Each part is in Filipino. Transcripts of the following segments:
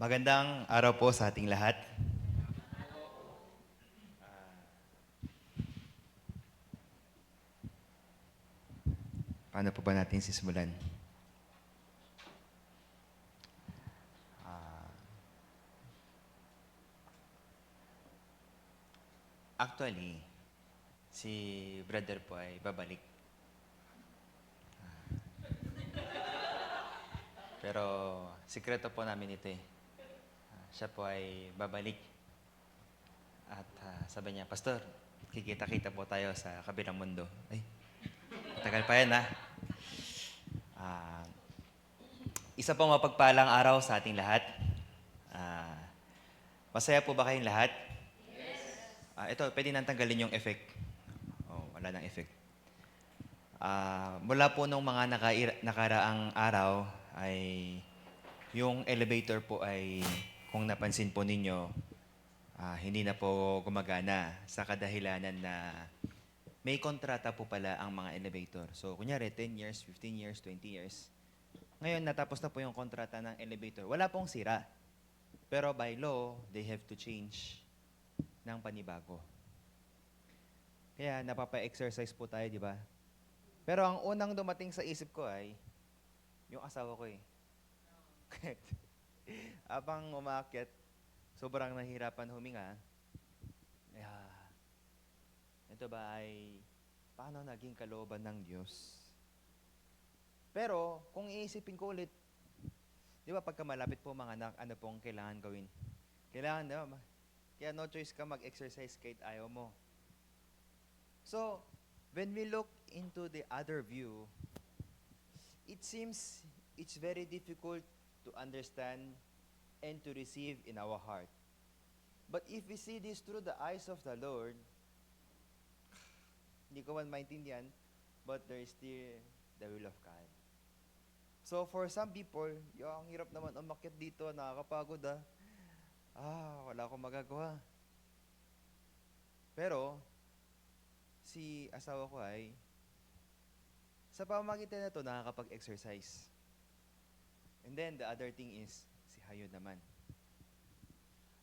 Magandang araw po sa ating lahat. Paano po ba natin sisimulan? Actually, si brother po ay babalik. Pero sikreto po namin ito eh. Siya po ay babalik. At sabi niya, Pastor, kikita-kita po tayo sa kabilang mundo. Ay, matagal pa yan ha. Ah, Isa pong mapagpalang araw sa ating lahat. Ah, Masaya po ba kayong lahat? Ito, pwede nang tanggalin yung effect. Oh, wala nang effect. Mula po nung mga nakaraang araw ay yung elevator po ay kung napansin po ninyo, hindi na po gumagana sa kadahilanan na may kontrata po pala ang mga elevator. So, kunyari, 10 years, 15 years, 20 years. Ngayon, natapos na po yung kontrata ng elevator. Wala pong sira. Pero by law, they have to change ng panibago. Kaya napapa-exercise po tayo, di ba? Pero ang unang dumating sa isip ko ay yung asawa ko eh. Habang umakyat, sobrang nahirapan huminga. Ito ba ay paano naging kalooban ng Diyos? Pero kung iisipin ko ulit, di ba pagka malapit po mga anak, ano pong kailangan gawin? Kailangan, di ba? Kaya no choice ka mag-exercise kahit ayaw mo. So, when we look into the other view, it seems it's very difficult to understand and to receive in our heart. But if we see this through the eyes of the Lord, hindi ko man maintindihan, but there is still the will of God. So for some people, ang hirap naman umakyat dito, nakakapagod wala akong magagawa. Pero, si asawa ko ay, sa pamamagitan na ito, nakakapag-exercise. And then, the other thing is, si Hayon naman.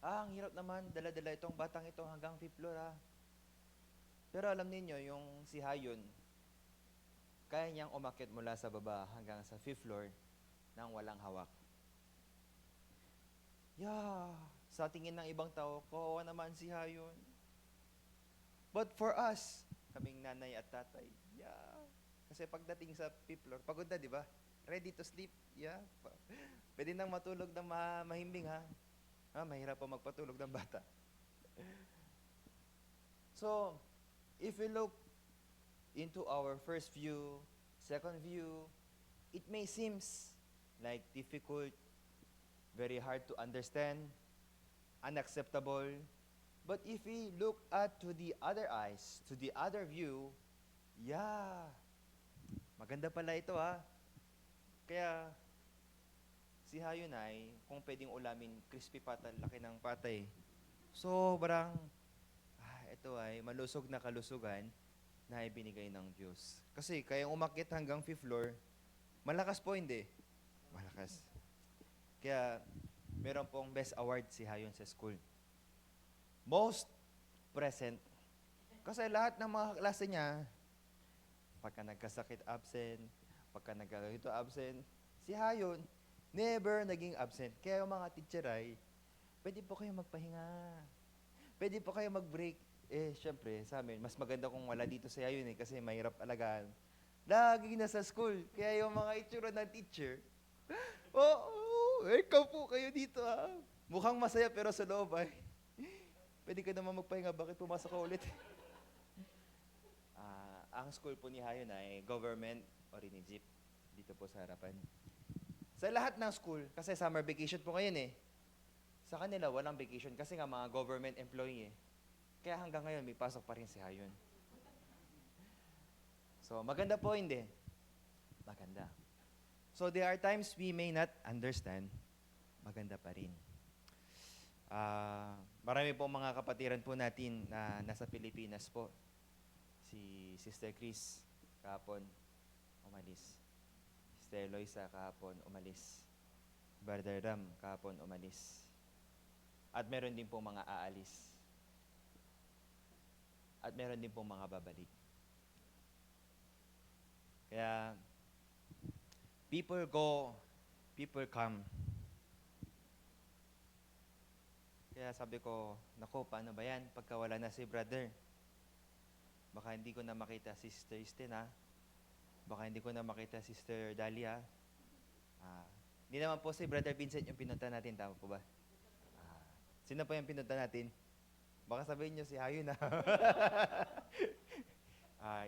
Ang hirap naman, dala-dala itong batang ito hanggang 5th floor Pero alam niyo yung si Hayon, kaya niyang umakyat mula sa baba hanggang sa 5th floor nang walang hawak. Sa tingin ng ibang tao, kawawa naman si Hayon. But for us, kaming nanay at tatay, kasi pagdating sa 5th floor, pagod na, di ba? Ready to sleep, Pwede nang matulog ng mahimbing, mahirap pa magpatulog ng bata. So, if we look into our first view, second view, it may seems like difficult, very hard to understand, unacceptable. But if we look at to the other eyes, to the other view, maganda pala ito Kaya, si Hayon ay, kung pwedeng ulamin, crispy pata, laki ng patay. Sobrang, ito ay malusog na kalusugan na ibinigay ng Diyos. Kasi kaya umakyat hanggang 5th floor, malakas po hindi. Malakas. Kaya meron pong best award si Hayon sa school. Most present. Kasi lahat ng mga klase niya, pagka nagkasakit absent, pagka nagkagawito absent, si Hayon, never naging absent. Kaya yung mga teacher ay, pwede po kayo magpahinga. Pwede po kayo mag-break. Syempre, sa amin, mas maganda kung wala dito si Hayon kasi mahirap alagaan. Lagi nasa school. Kaya yung mga itsura ng teacher, ikaw po kayo dito Mukhang masaya pero sa loob ay, pwede ka naman magpahinga, bakit pumasok ka ulit? Ang school po ni Hayon ay government or in Egypt, dito po sa harapan. Sa lahat ng school, kasi summer vacation po ngayon sa kanila walang vacation kasi nga mga government employee Kaya hanggang ngayon may pasok pa rin si Hayon. So maganda po hindi? Maganda. So there are times we may not understand, maganda pa rin. Marami po mga kapatiran po natin na nasa Pilipinas po. Si Sister Chris, kahapon, umalis. Sister Eloisa, kahapon, umalis. Brother Ram kahapon umalis. At meron din po mga aalis. At meron din po mga babalik. Kaya, people go, people come. Kaya sabi ko, naku, paano ba yan pagka wala na si brother? Baka hindi ko na makita si Sister Isten, ha? Baka hindi ko na makita si Sister Dalia. Hindi naman po si Brother Vincent yung pinunta natin, tama po ba? Sino po yung pinunta natin? Baka sabihin nyo si Hayon, ha?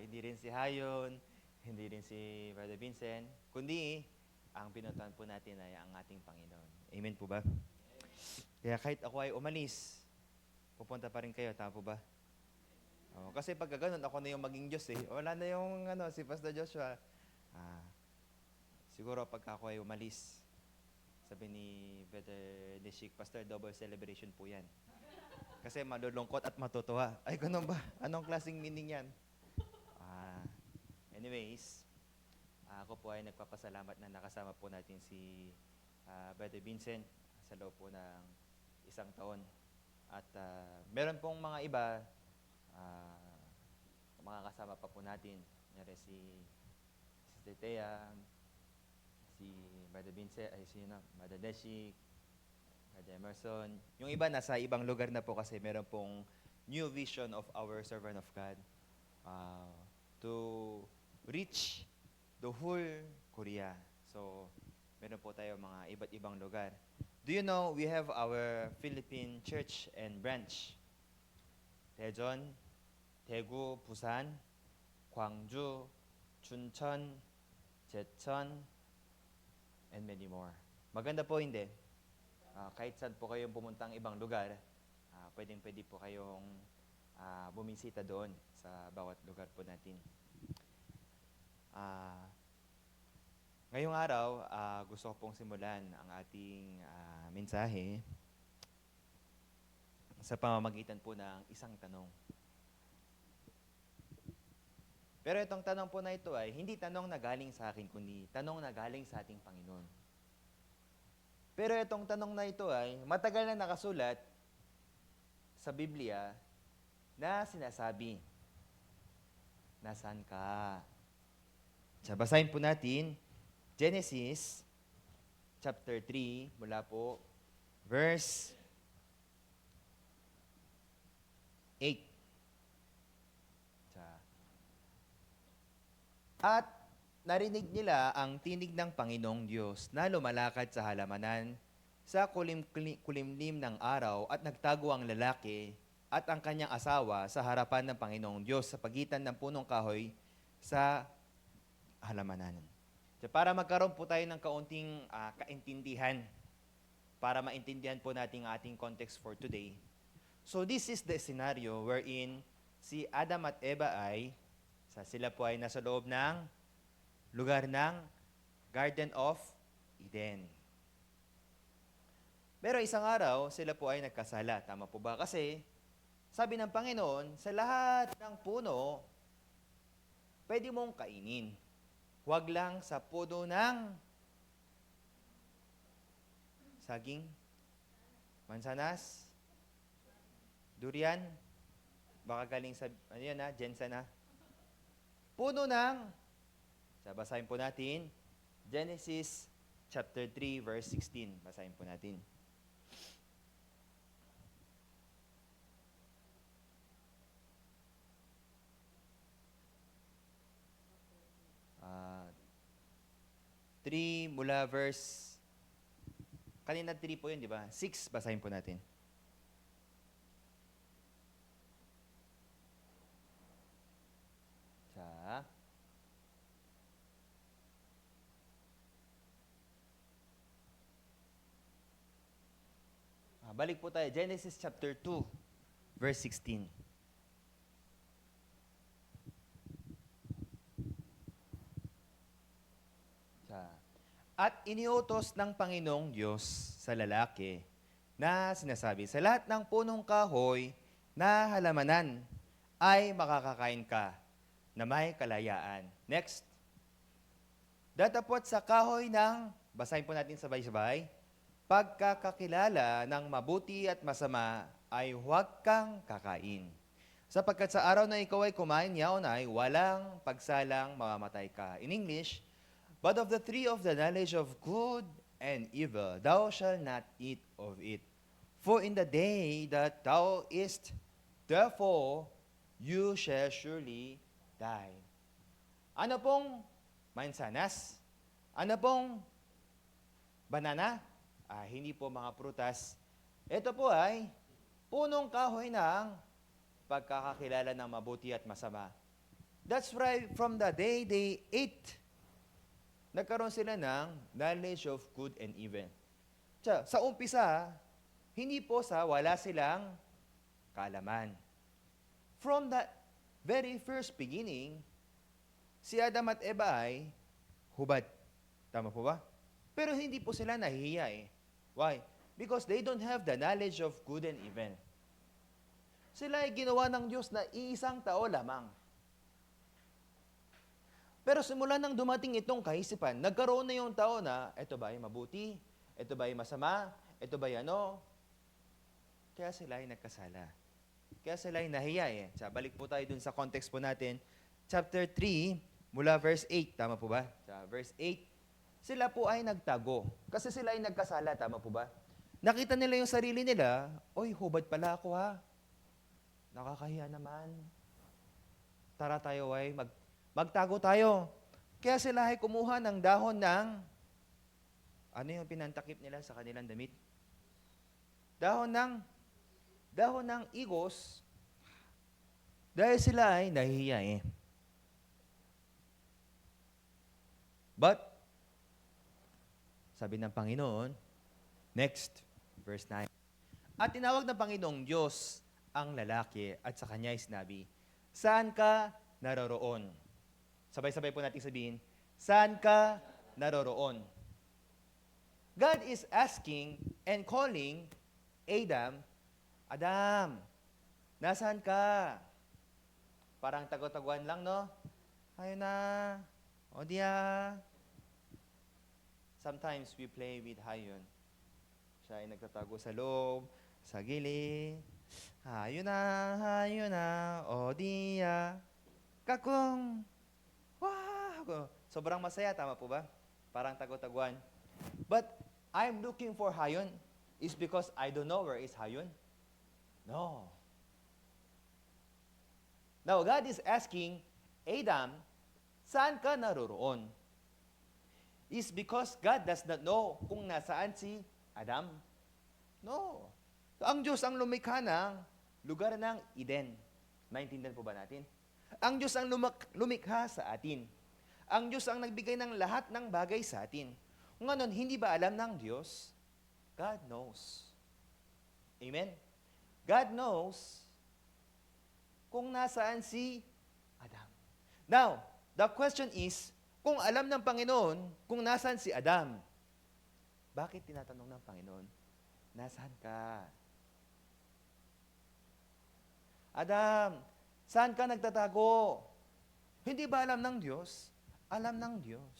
Hindi rin si Hayon, hindi rin si Brother Vincent, kundi ang pinuntahan po natin ay ang ating Panginoon. Amen po ba? Kaya kahit ako ay umalis, pupunta pa rin kayo, tama po ba? Kasi pag ganun, ako na yung maging Diyos eh. Wala na yung si Pastor Joshua. Siguro pagka ako ay umalis, sabi ni Brother Nishik, Pastor, double celebration po yan. Kasi malulungkot at matutuwa. Ay, ganun ba? Anong klaseng meaning yan? Anyways, ako po ay nagpapasalamat na nakasama po natin si Brother Vincent sa loob po ng 1 taon. At meron pong mga iba, mga kasama pa po natin. Kunyari si Sister Thea, si Brother Vincent, Brother Deshik, Brother Emerson. Yung iba nasa ibang lugar na po kasi meron pong new vision of our servant of God to reach the whole Korea. So, meron po tayo mga iba't ibang lugar. Do you know, we have our Philippine church and branch. Daejeon, Daegu, Busan, Gwangju, Chuncheon, Jecheon, and many more. Maganda po, hindi? Kahit saan po kayong pumuntang ibang lugar, pwedeng-pwede po kayong bumisita doon sa bawat lugar po natin. Ngayong araw, gusto ko pong simulan ang ating mensahe sa pamamagitan po ng isang tanong. Pero itong tanong po na ito ay hindi tanong na galing sa akin, kundi tanong na galing sa ating Panginoon. Pero itong tanong na ito ay matagal na nakasulat sa Biblia na sinasabi, nasaan ka? So, basahin po natin, Genesis chapter 3, mula po, verse 8. At narinig nila ang tinig ng Panginoong Diyos na lumalakad sa halamanan sa kulimlim ng araw at nagtago ang lalaki at ang kanyang asawa sa harapan ng Panginoong Diyos sa pagitan ng punong kahoy sa halamanan. So, para magkaroon po tayo ng kaunting kaintindihan, para maintindihan po natin ang ating context for today. So this is the scenario wherein si Adam at Eva sila po ay nasa loob ng lugar ng Garden of Eden. Pero isang araw, sila po ay nagkasala. Tama po ba? Kasi sabi ng Panginoon, sa lahat ng puno, pwede mong kainin. Huwag lang sa puno ng saging, mansanas, durian, baka galing sa, Jensen puno ng, basahin po natin, Genesis chapter 3, verse 16. Basahin po natin. Mula verse, kanina 3 po yun, di ba? 6, basahin po natin. Balik po tayo, Genesis chapter 2, verse 16. At iniutos ng Panginoong Diyos sa lalaki na sinasabi, sa lahat ng punong kahoy na halamanan ay makakakain ka na may kalayaan. Next. Datapot sa kahoy ng, basahin po natin sabay-sabay, pagkakakilala ng mabuti at masama ay huwag kang kakain. Sapagkat sa araw na ikaw ay kumain yaon ay walang pagsalang mamamatay ka. In English, but of the tree of the knowledge of good and evil, thou shalt not eat of it. For in the day that thou eatest, therefore, you shall surely die. Ano pong mansanas? Ano pong banana? Hindi po mga prutas. Ito po ay punong kahoy ng pagkakakilala ng mabuti at masama. That's right, from the day they ate, nagkaroon sila ng knowledge of good and evil. Sa umpisa, hindi po sa wala silang kaalaman. From the very first beginning, si Adam at Eva ay hubad. Tama po ba? Pero hindi po sila nahihiya eh. Why? Because they don't have the knowledge of good and evil. Sila ay ginawa ng Diyos na iisang tao lamang. Pero simula nang dumating itong kaisipan, nagkaroon na yung tao na, ito ba ay mabuti? Ito ba ay masama? Ito ba ay ano? Kaya sila ay nagkasala. Kaya sila ay nahiya eh. Balik po tayo dun sa context po natin. Chapter 3, mula verse 8. Tama po ba? Sa verse 8, sila po ay nagtago. Kasi sila ay nagkasala. Tama po ba? Nakita nila yung sarili nila, oy, hubad pala ako ha. Nakakahiya naman. Tara tayo ay magtago tayo. Kaya sila ay kumuha ng dahon ng, ano yung pinantakip nila sa kanilang damit? Dahon ng igos, dahil sila ay nahihiya eh. But, sabi ng Panginoon, next, verse 9. At tinawag ng Panginoong Diyos ang lalaki at sa kanya ay sinabi, saan ka naroroon? Sabay-sabay po natin sabihin, saan ka naroroon? God is asking and calling Adam, Adam, nasaan ka? Parang tago-taguan lang, no? Ayun na, o diya. Sometimes we play with Hayon. Siya ay nagtatago sa loob, sa gilid. Hayon na, o diya. Kakong, wow! Sobrang masaya, tama po ba? Parang tago-taguan. But I'm looking for Hayon. Is because I don't know where is Hayon? No. Now, God is asking, Adam, saan ka naroroon? Is because God does not know kung nasaan si Adam? No. Ang Diyos ang lumikha ng lugar ng Eden. Maintindihan po ba natin? Ang Diyos ang lumikha sa atin. Ang Diyos ang nagbigay ng lahat ng bagay sa atin. Ngayon, hindi ba alam ng Diyos? God knows. Amen? God knows kung nasaan si Adam. Now, the question is, kung alam ng Panginoon kung nasaan si Adam, bakit tinatanong ng Panginoon, nasaan ka? Adam, saan ka nagtatago? Hindi ba alam ng Diyos? Alam ng Diyos.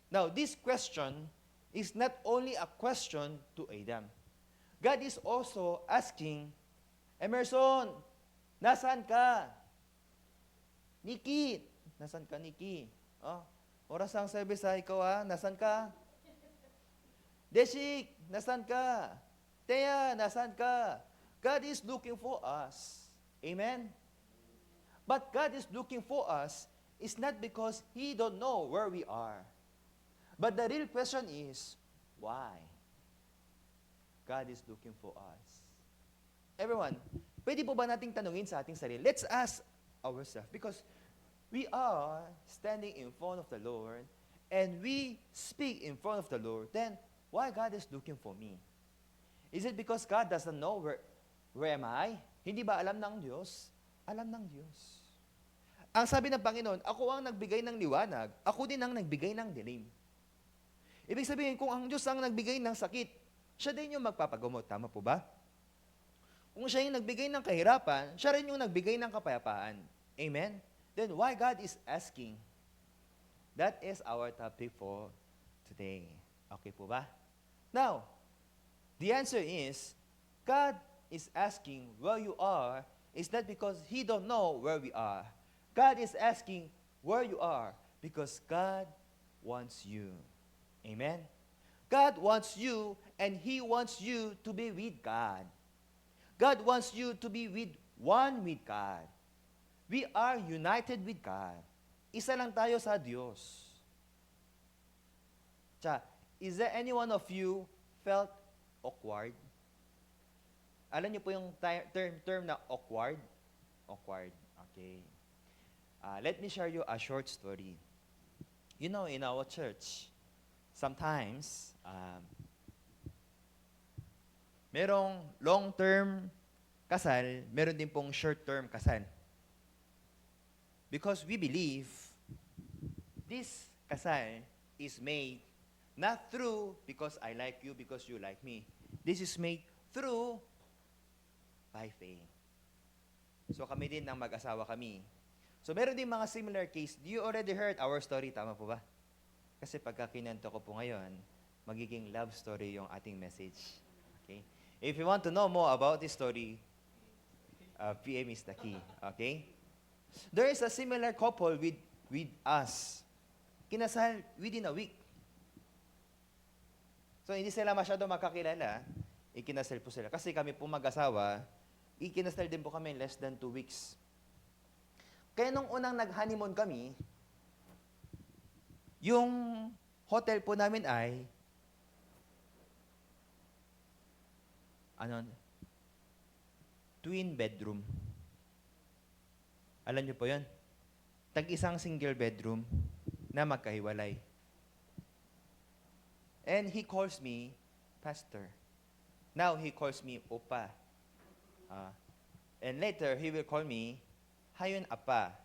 Now, this question is not only a question to Adam. God is also asking, Emerson, nasaan ka? Nikki, nasaan ka, Nikki? Oh, oras ang service ha, ikaw ha, nasaan ka? Deshik, nasaan ka? Teya, nasaan ka? God is looking for us. Amen? But God is looking for us is not because He don't know where we are. But the real question is, why? God is looking for us. Everyone, pwede po ba nating tanungin sa ating sarili? Let's ask ourselves, because we are standing in front of the Lord, and we speak in front of the Lord, then why God is looking for me? Is it because God doesn't know where am I? Hindi ba alam ng Diyos? Alam ng Diyos. Ang sabi ng Panginoon, ako ang nagbigay ng liwanag, ako din ang nagbigay ng dilim. Ibig sabihin, kung ang Diyos ang nagbigay ng sakit, siya din yung magpapagamot. Tama po ba? Kung siya yung nagbigay ng kahirapan, siya rin yung nagbigay ng kapayapaan. Amen? Then why God is asking? That is our topic for today. Okay po ba? Now, the answer is, God is asking where you are is not because He don't know where we are. God is asking where you are because God wants you. Amen? God wants you and He wants you to be with God. God wants you to be one with God. We are united with God. Isa lang tayo sa Diyos. Is there any one of you felt awkward? Alam niyo po yung term na awkward? Awkward. Okay. Let me share you a short story. You know, in our church, sometimes, merong long-term kasal, meron din pong short-term kasal. Because we believe this kasal is made not through because I like you, because you like me. This is made through by faith. So kami din ng mag-asawa kami. So meron din mga similar case. You already heard our story, tama po ba? Kasi pagka kinento ko po ngayon, magiging love story yung ating message. Okay? If you want to know more about this story, PM is the key. Okay? There is a similar couple with us. Kinasal within a week. So, hindi sila masyado makakilala, ikinasal po sila. Kasi kami po mag-asawa, ikinasal din po kami in less than 2 weeks. Kaya nung unang nag-honeymoon kami, yung hotel po namin ay, twin bedroom. Alam niyo po yun? Tag-isang single bedroom na magkahiwalay. And he calls me pastor. Now he calls me opa. And later he will call me Hayun Apa.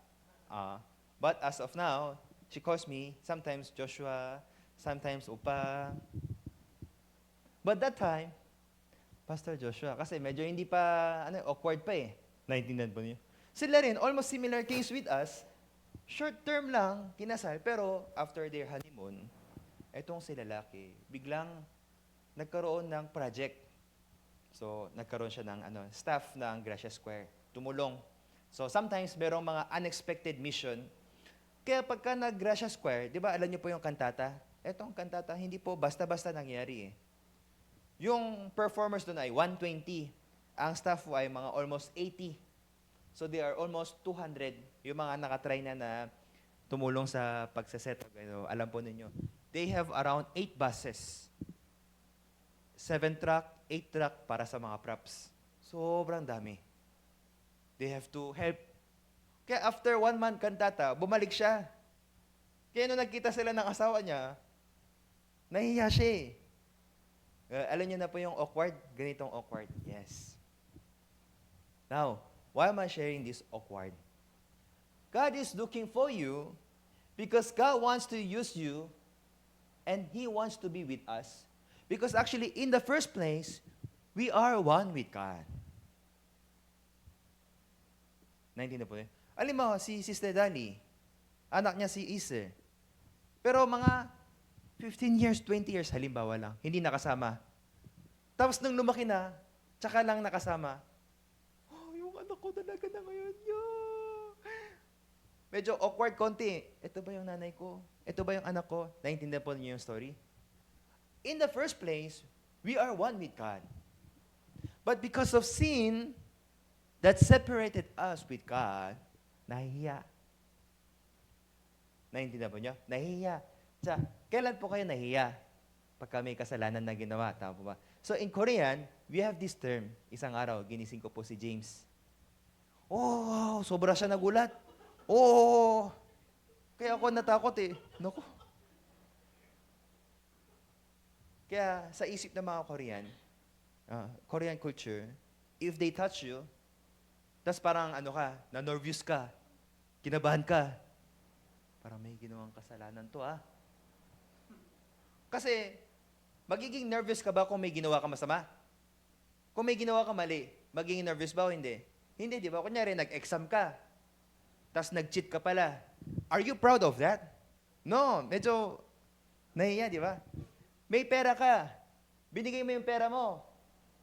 But as of now, she calls me sometimes Joshua, sometimes opa. But that time, Pastor Joshua, kasi medyo hindi pa awkward pa eh. Naintindihan po niyo? Sila rin, almost similar case with us. Short term lang, kinasal, pero after their honeymoon, etong si lalaki, biglang nagkaroon ng project. So, nagkaroon siya ng staff ng Gracia Square. Tumulong. So, sometimes merong mga unexpected mission. Kaya pagka nag-Gracia Square, di ba, alam niyo po yung kantata? Etong kantata, hindi po basta-basta nangyari eh. Yung performers doon ay 120. Ang staff ay mga almost 80. So, they are almost 200. Yung mga nakatry na tumulong sa pagsaset. Alam po ninyo. They have around 8 buses. 7 truck, 8 truck para sa mga props. Sobrang dami. They have to help. Kaya after 1 month kantata, bumalik siya. Kaya nung nagkita sila ng asawa niya, nahiya siya eh. Alam niyo na po yung awkward? Ganitong awkward. Yes. Now, why am I sharing this awkward? God is looking for you because God wants to use you and He wants to be with us. Because actually, in the first place, we are one with God. Naintindihan po yun? Alam mo, si Sister Dali, anak niya si Iser. Pero mga 15 years, 20 years, halimbawa lang, hindi nakasama. Tapos nung lumaki na, tsaka lang nakasama, yung anak ko talaga na ngayon yun. Medyo awkward konti. Ito ba yung nanay ko? Ito ba yung anak ko? Naintindihan po niyo yung story? In the first place, we are one with God. But because of sin that separated us with God, nahihiya. Naintindihan po niyo? Nahihiya. Kailan po kayo nahihiya? Pagka may kasalanan na ginawa. Tama po ba? So in Korean, we have this term. Isang araw, ginising ko po si James. Oh, sobra siya nagulat. Oh, kaya ako natakot eh. Naku. Kaya sa isip ng mga Korean culture, if they touch you, tas parang na-nervous ka, kinabahan ka, parang may ginawang kasalanan to Kasi, magiging nervous ka ba kung may ginawa ka masama? Kung may ginawa ka mali, magiging nervous ba o hindi? Hindi, di ba? Kunyari, nag-exam ka, tas nag-cheat ka pala. Are you proud of that? No, medyo nahiya, di ba? May pera ka, Binigay mo yung pera mo.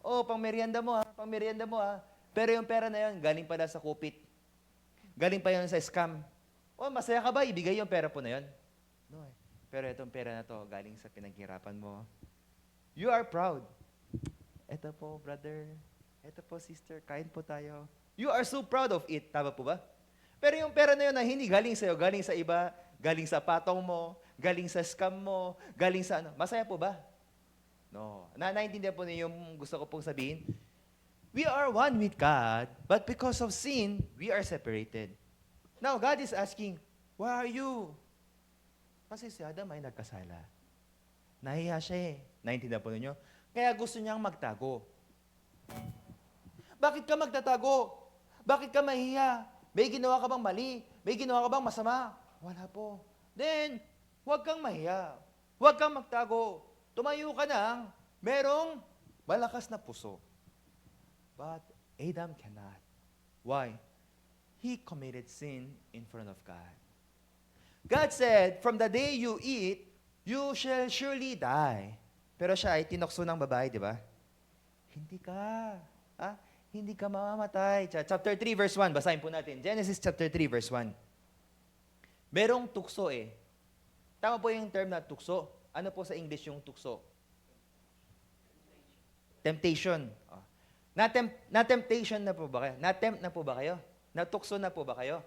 Oh, pang merienda mo ha, pang merienda mo ha. Pero yung pera na yun, galing pala sa kupit. Galing pa yun sa scam. Oh, masaya ka ba? Ibigay yung pera po na yun. No eh. Pero itong pera na to, galing sa pinaghirapan mo. You are proud. Ito po, brother. Ito po, sister. Kain po tayo. You are so proud of it. Tama po ba? Pero yung pera na yun na hindi galing sa'yo, galing sa iba, galing sa patong mo, galing sa scam mo, galing sa ano. Masaya po ba? No. Naintindihan po niyo yung gusto ko pong sabihin? We are one with God, but because of sin, we are separated. Now, God is asking, where are you? Kasi si Adam ay nagkasala. Nahiya siya eh. Naintindihan po ninyo? Kaya gusto niyang magtago. Bakit ka magtatago? Bakit ka mahiya? May ginawa ka bang mali? May ginawa ka bang masama? Wala po. Then, huwag kang mahiya. Huwag kang magtago. Tumayo ka ng merong malakas na puso. But Adam cannot. Why? He committed sin in front of God. God said, from the day you eat, you shall surely die. Pero siya ay tinokso ng babae, di ba? Hindi ka. Hindi ka mamamatay. Chapter 3, verse 1. Basahin po natin. Genesis chapter 3, verse 1. Merong tukso eh. Tama po yung term na tukso. Ano po sa English yung tukso? Temptation. Oh. Na-temptation na po ba kayo? Na-tempt na po ba kayo? Natukso na po ba kayo?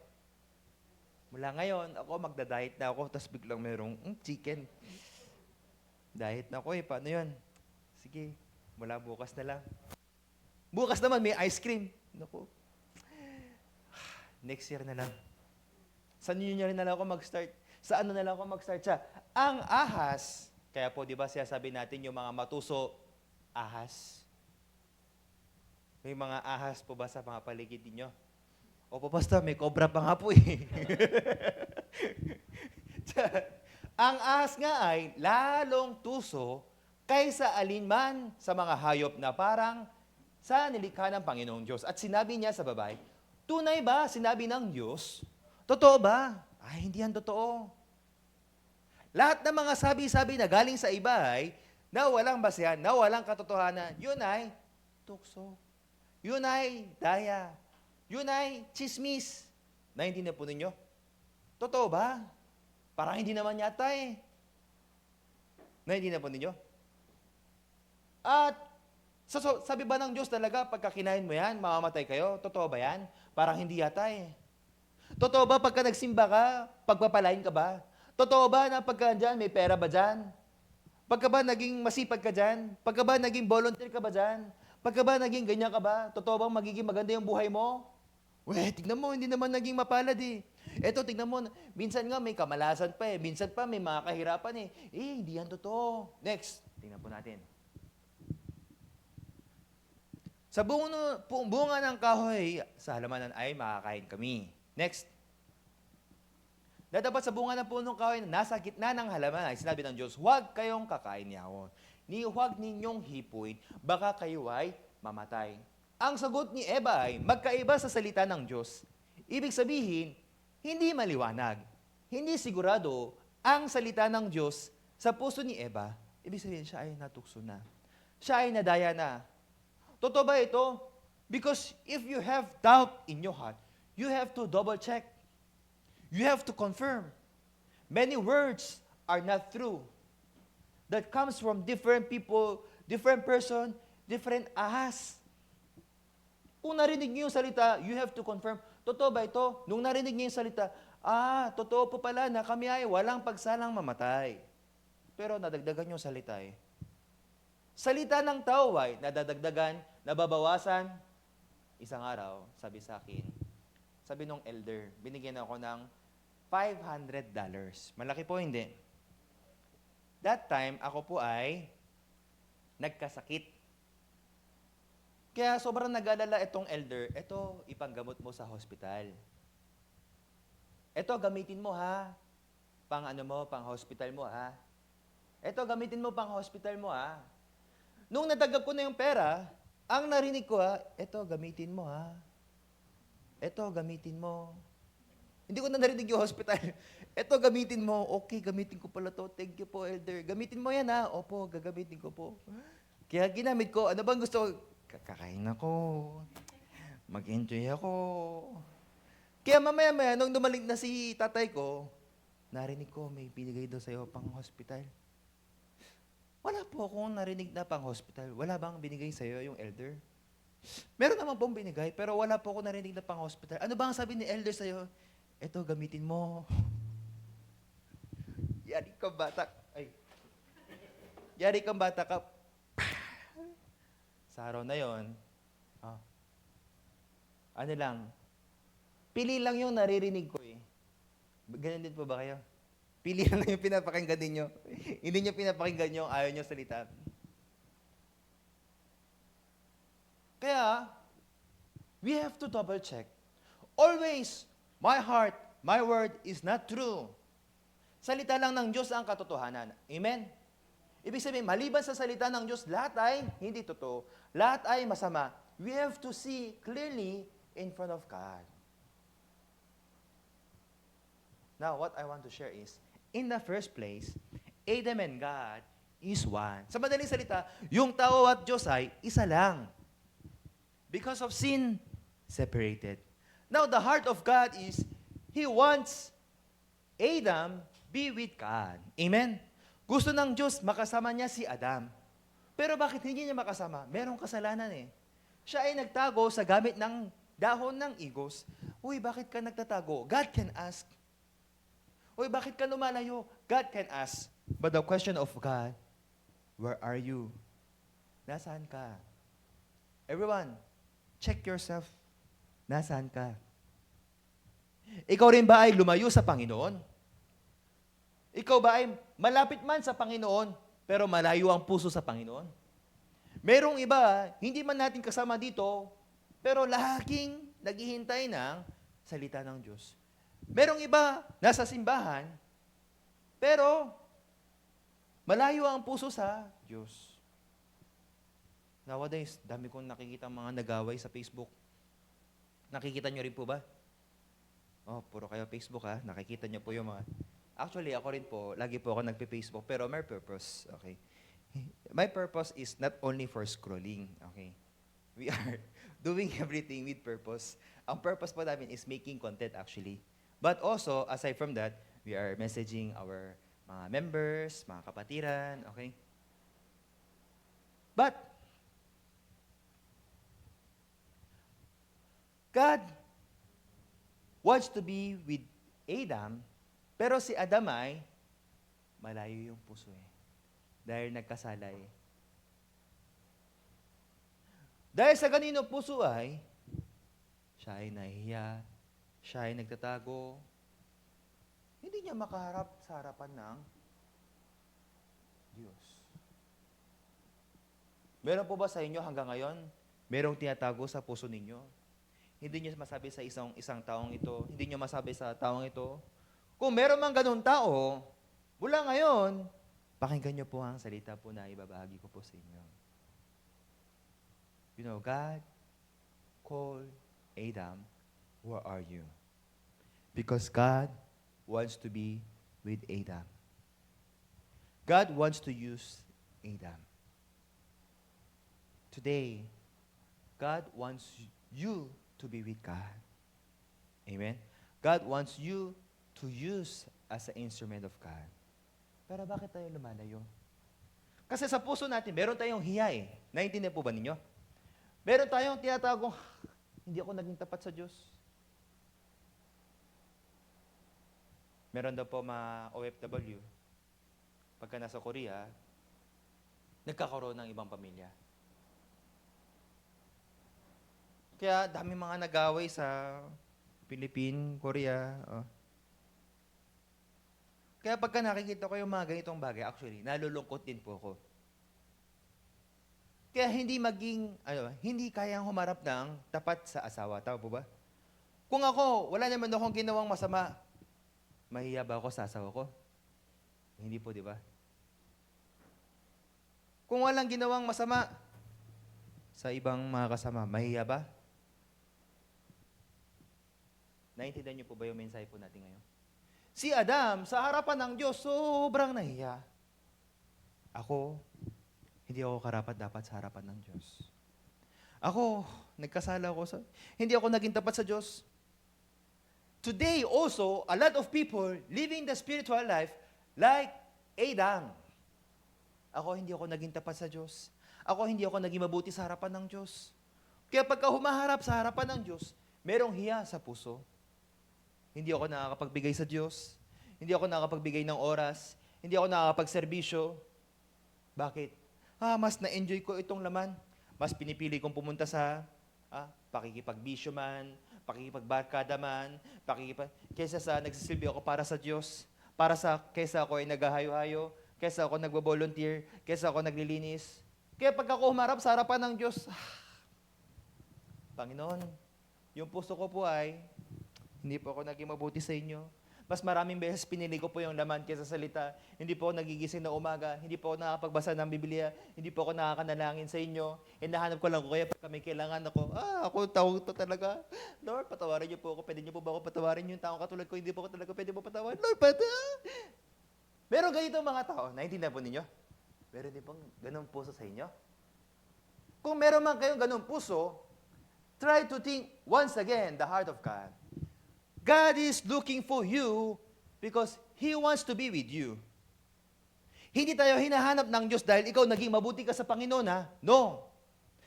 Mula ngayon, ako magda-diet na ako, tapos biglang merong chicken. Diet na ako eh, paano yun? Sige, mula bukas na lang. Bukas naman may ice cream. Naku. Next year na lang. Sa New Year na lang ako mag-start. Sa ano na lang ako mag-start siya. Ang ahas, kaya po di ba siya sabi natin yung mga matuso, ahas. May mga ahas po ba sa mga paligid ninyo? Opo, basta may cobra pa nga po eh. Ang ahas nga ay lalong tuso kaysa alinman sa mga hayop na parang sa nilikha ng Panginoong Diyos. At sinabi niya sa babae, tunay ba sinabi ng Diyos? Totoo ba? Ay, hindi yan totoo. Lahat ng mga sabi-sabi na galing sa iba ay na walang basehan, na walang katotohanan, yun ay tukso. Yun ay daya. Yun ay chismis. Naintindihan po ninyo? Totoo ba? Parang hindi naman yata eh. Naintindihan po ninyo? At sabi ba ng Diyos talaga, pagka kinain mo yan, mamamatay kayo? Totoo ba yan? Parang hindi yata eh. Totoo ba pagka nagsimba ka, pagpapalain ka ba? Totoo ba na pagka dyan, may pera ba dyan? Pagka ba naging masipag ka dyan? Pagka ba naging volunteer ka ba dyan? Pagka ba naging ganyan ka ba? Totoo bang magiging maganda yung buhay mo? Tignan mo, hindi naman naging mapalad eh. Eto, tignan mo, minsan nga may kamalasan pa eh. Minsan pa may mga kahirapan eh. Hindi yan totoo. Next, tingnan po natin. Sa bunga ng kahoy, sa halamanan ay makakain kami. Next. Dadapat sa bunga ng punong kahoy na nasa gitna ng halaman ay sinabi ng Diyos, huwag kayong kakain niyaon. Ni huwag ninyong hipuin, baka kayo ay mamatay. Ang sagot ni Eva ay magkaiba sa salita ng Diyos. Ibig sabihin, hindi maliwanag. Hindi sigurado ang salita ng Diyos sa puso ni Eva. Ibig sabihin, siya ay natukso na. Siya ay nadaya na. Totoo ba ito? Because if you have doubt in your heart, you have to double check. You have to confirm. Many words are not true. That comes from different people, different person, different ahas. Kung narinig niyo yung salita, you have to confirm, totoo ba ito? Nung narinig niyo yung salita, totoo po pala na kami ay walang pagsalang mamatay. Pero nadagdagan yung salita eh. Salita ng tao ay nadadagdagan, nababawasan. Isang araw, sabi sa akin, sabi nung elder, binigyan ako ng $500. Malaki po, hindi? That time, ako po ay nagkasakit. Kaya sobrang nag-alala itong elder, ito, ipanggamot mo sa hospital. Ito, gamitin mo ha. Pang hospital mo ha. Ito, gamitin mo pang hospital mo ha. Nung natagap ko na yung pera, ang narinig ko ito, gamitin mo ha. Ito, gamitin mo. Hindi ko na narinig yung hospital. Ito, gamitin mo. Okay, gamitin ko pala to. Thank you po, elder. Gamitin mo yan ha. Opo, gagamitin ko po. Kaya ginamit ko, ano bang gusto ko? Kakain ako, mag-enjoy ako. Kaya mamaya-maya, nung dumaling na si tatay ko, narinig ko, may binigay daw sa'yo pang hospital. Wala po akong narinig na pang hospital. Wala bang binigay sa'yo yung elder? Meron naman pong binigay, pero wala po ako narinig na pang hospital. Ano ba ang sabi ni elder sa'yo? Eto, gamitin mo. Yari kang bata. Ay. Yari kang bata ka. Sa araw na yon, ano lang, pili lang yung naririnig ko eh. Ganun din po ba kayo? Pili lang yung pinapakinggan ninyo. Hindi nyo pinapakinggan yung ayaw nyo salita. Kaya, we have to double check. Always, my heart, my word is not true. Salita lang ng Diyos ang katotohanan. Amen? Ibig sabihin, maliban sa salita ng Diyos, lahat ay hindi totoo. Lahat ay masama. We have to see clearly in front of God. Now, what I want to share is, in the first place, Adam and God is one. Sa madaling salita, yung tao at Diyos ay isa lang. Because of sin, separated. Now, the heart of God is, He wants Adam be with God. Amen? Gusto ng Diyos, makasama niya si Adam. Pero bakit hindi niya makasama? Merong kasalanan eh. Siya ay nagtago sa gamit ng dahon ng igos. Uy, bakit ka nagtatago? God can ask. Uy, bakit ka lumalayo? God can ask. But the question of God, where are you? Nasaan ka? Everyone, check yourself. Nasaan ka? Ikaw rin ba ay lumayo sa Panginoon? Ikaw ba ay malapit man sa Panginoon, pero malayo ang puso sa Panginoon? Merong iba, hindi man natin kasama dito, pero laging naghihintay ng salita ng Diyos. Merong iba, nasa simbahan, pero malayo ang puso sa Diyos. Nowadays, dami kong nakikita mga nagaway sa Facebook. Nakikita nyo rin po ba? Oh, puro kayo Facebook ha. Nakikita nyo po yung mga... Actually, ako rin po, lagi po ako nagpe-Facebook, pero may purpose, okay? My purpose is not only for scrolling, okay? We are doing everything with purpose. Ang purpose po namin is making content actually. But also, aside from that, we are messaging our mga members, mga kapatiran, okay? But, God wants to be with Adam, pero si Adam ay malayo yung puso eh. Dahil nagkasala eh. Dahil sa ganino puso ay, siya ay nahihiya, siya ay nagtatago, hindi niya makaharap sa harapan ng Diyos. Meron po ba sa inyo hanggang ngayon, merong tinatago sa puso ninyo? Hindi niyo masabi sa isang taong ito, hindi niyo masabi sa taong ito. Kung meron mang ganun tao, mula ngayon, pakinggan niyo po ang salita po na ibabahagi ko po sa inyo. You know, God called Adam, where are you? Because God wants to be with Adam. God wants to use Adam. Today, God wants you to be with God. Amen? God wants you to use as an instrument of God. Pero bakit tayo lumalayo? Kasi sa puso natin, meron tayong hiya eh. Naintindihan po ba ninyo? Meron tayong tinatagong, hindi ako naging tapat sa Diyos. Meron daw po mga OFW, pagka nasa Korea, nagkakaroon ng ibang pamilya. Kaya dami mga nag-away sa Philippines, Korea. Oh. Kaya pagka nakikita ko yung mga ganitong bagay, actually, nalulungkot din po ako. Kaya hindi kayang humarap ng tapat sa asawa. Tama po ba? Kung ako, wala naman akong ginawang masama, mahiya ba ako sa asawa ko? Hindi po, di ba? Kung walang ginawang masama sa ibang mga kasama, mahiya ba? Naintindihan niyo po ba yung mensahe po natin ngayon? Si Adam, sa harapan ng Diyos, sobrang nahiya. Ako, hindi hindi ako karapat-dapat sa harapan ng Diyos. Ako, nagkasala ako hindi ako naging tapat sa Diyos. Today also, a lot of people living the spiritual life like Adam. Ako, hindi ako naging tapat sa Diyos. Ako, hindi ako naging mabuti sa harapan ng Diyos. Kaya pagka humaharap sa harapan ng Diyos, merong hiya sa puso. Hindi ako nakakapagbigay sa Diyos. Hindi ako nakakapagbigay ng oras. Hindi ako nakakapagserbisyo. Bakit? Mas na-enjoy ko itong laman. Mas pinipili kong pumunta sa pakikipagbisyo man, pakikipagbarkada man, kaysa sa nagsisilbi ako para sa Diyos, kaysa ako ay naghahayo-hayo, kaysa ako nagbo-volunteer, kaysa ako naglilinis. Kaya pag ako humarap sa harapan ng Diyos, Panginoon, yung puso ko po ay, hindi po ako naging mabuti sa inyo. Mas maraming beses pinili ko po yung laman kaysa salita. Hindi po ako nagigising na umaga. Hindi po ako nakakapagbasa ng Biblia. Hindi po ako nakakanalangin sa inyo. Hinahanap ko lang ko kaya pag may kailangan ako, ako tawag to talaga. Lord, patawarin niyo po ako. Pwede niyo po ba ako patawarin yung taong katulad ko? Hindi po ako talaga pwede po patawarin. Lord, Meron ganito mga tao. Naintindihan po ninyo? Meron din pong ganong puso sa inyo? Kung meron man kayong ganong puso, try to think once again the heart of God. God is looking for you because He wants to be with you. Hindi tayo hinahanap ng Diyos dahil ikaw naging mabuti ka sa Panginoon, ha? No.